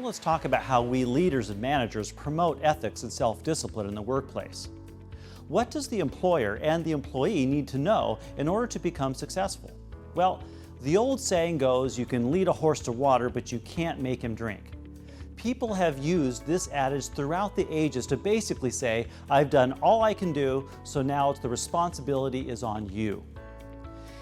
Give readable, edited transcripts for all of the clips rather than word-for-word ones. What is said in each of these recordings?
let's talk about how we leaders and managers promote ethics and self-discipline in the workplace. What does the employer and the employee need to know in order to become successful? Well, the old saying goes, you can lead a horse to water, but you can't make him drink. People have used this adage throughout the ages to basically say, I've done all I can do, so now the responsibility is on you.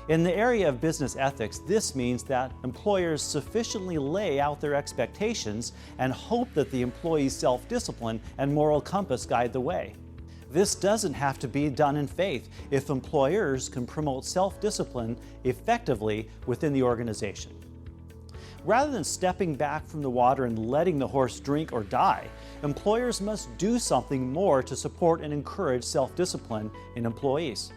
In the area of business ethics, this means that employers sufficiently lay out their expectations and hope that the employee's self-discipline and moral compass guide the way. This doesn't have to be done in faith if employers can promote self-discipline effectively within the organization. Rather than stepping back from the water and letting the horse drink or die, employers must do something more to support and encourage self-discipline in employees.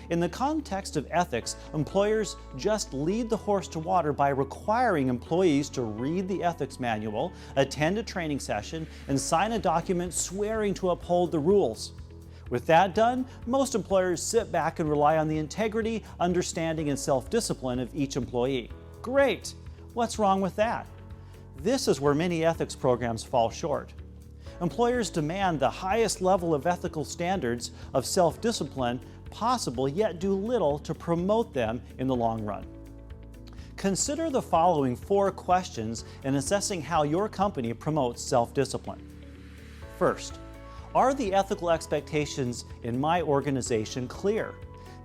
In the context of ethics, employers just lead the horse to water by requiring employees to read the ethics manual, attend a training session, and sign a document swearing to uphold the rules. With that done, most employers sit back and rely on the integrity, understanding, and self-discipline of each employee. Great! What's wrong with that? This is where many ethics programs fall short. Employers demand the highest level of ethical standards of self-discipline possible, yet do little to promote them in the long run. Consider the following 4 questions in assessing how your company promotes self-discipline. First, are the ethical expectations in my organization clear?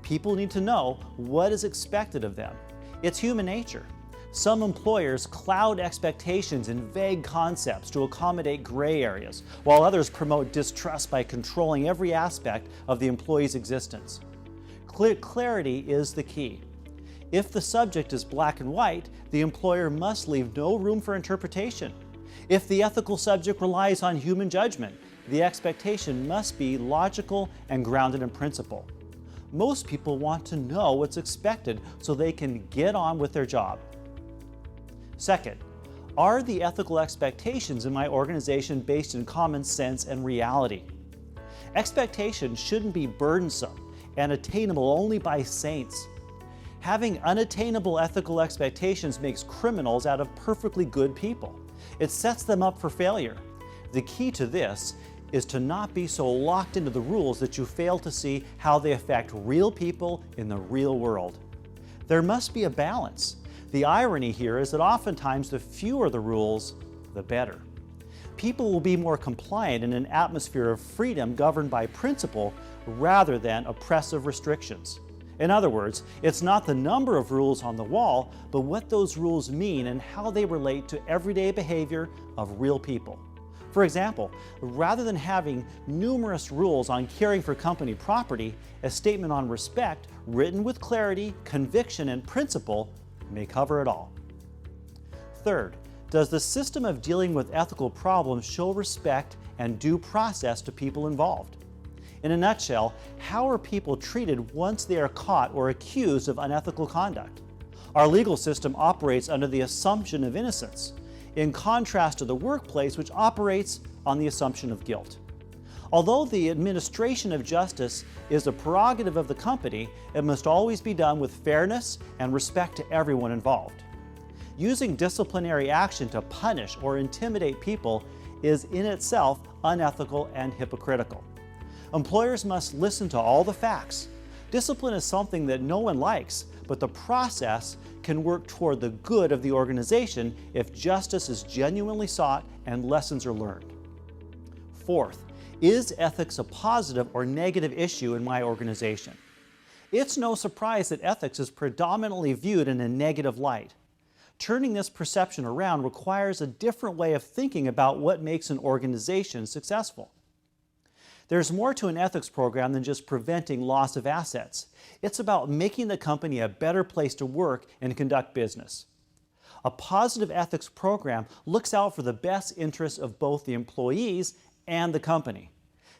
People need to know what is expected of them. It's human nature. Some employers cloud expectations in vague concepts to accommodate gray areas, while others promote distrust by controlling every aspect of the employee's existence. Clarity is the key. If the subject is black and white, the employer must leave no room for interpretation. If the ethical subject relies on human judgment, the expectation must be logical and grounded in principle. Most people want to know what's expected so they can get on with their job. Second, are the ethical expectations in my organization based in common sense and reality? Expectations shouldn't be burdensome and attainable only by saints. Having unattainable ethical expectations makes criminals out of perfectly good people. It sets them up for failure. The key to this is to not be so locked into the rules that you fail to see how they affect real people in the real world. There must be a balance. The irony here is that oftentimes the fewer the rules, the better. People will be more compliant in an atmosphere of freedom governed by principle rather than oppressive restrictions. In other words, it's not the number of rules on the wall, but what those rules mean and how they relate to everyday behavior of real people. For example, rather than having numerous rules on caring for company property, a statement on respect written with clarity, conviction, and principle may cover it all. Third, does the system of dealing with ethical problems show respect and due process to people involved? In a nutshell, how are people treated once they are caught or accused of unethical conduct? Our legal system operates under the assumption of innocence, in contrast to the workplace, which operates on the assumption of guilt. Although the administration of justice is a prerogative of the company, it must always be done with fairness and respect to everyone involved. Using disciplinary action to punish or intimidate people is in itself unethical and hypocritical. Employers must listen to all the facts. Discipline is something that no one likes, but the process can work toward the good of the organization if justice is genuinely sought and lessons are learned. Fourth, is ethics a positive or negative issue in my organization? It's no surprise that ethics is predominantly viewed in a negative light. Turning this perception around requires a different way of thinking about what makes an organization successful. There's more to an ethics program than just preventing loss of assets. It's about making the company a better place to work and conduct business. A positive ethics program looks out for the best interests of both the employees and the company.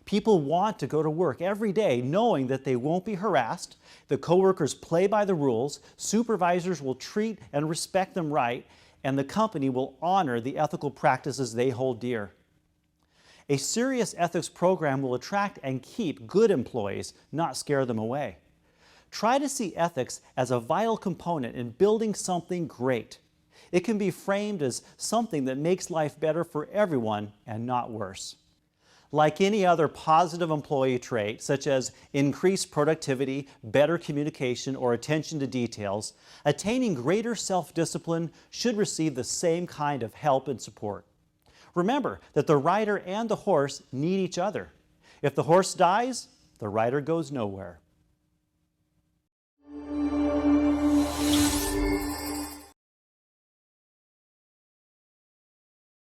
People want to go to work every day knowing that they won't be harassed, the coworkers play by the rules, supervisors will treat and respect them right, and the company will honor the ethical practices they hold dear. A serious ethics program will attract and keep good employees, not scare them away. Try to see ethics as a vital component in building something great. It can be framed as something that makes life better for everyone and not worse. Like any other positive employee trait, such as increased productivity, better communication, or attention to details, attaining greater self-discipline should receive the same kind of help and support. Remember that the rider and the horse need each other. If the horse dies, the rider goes nowhere.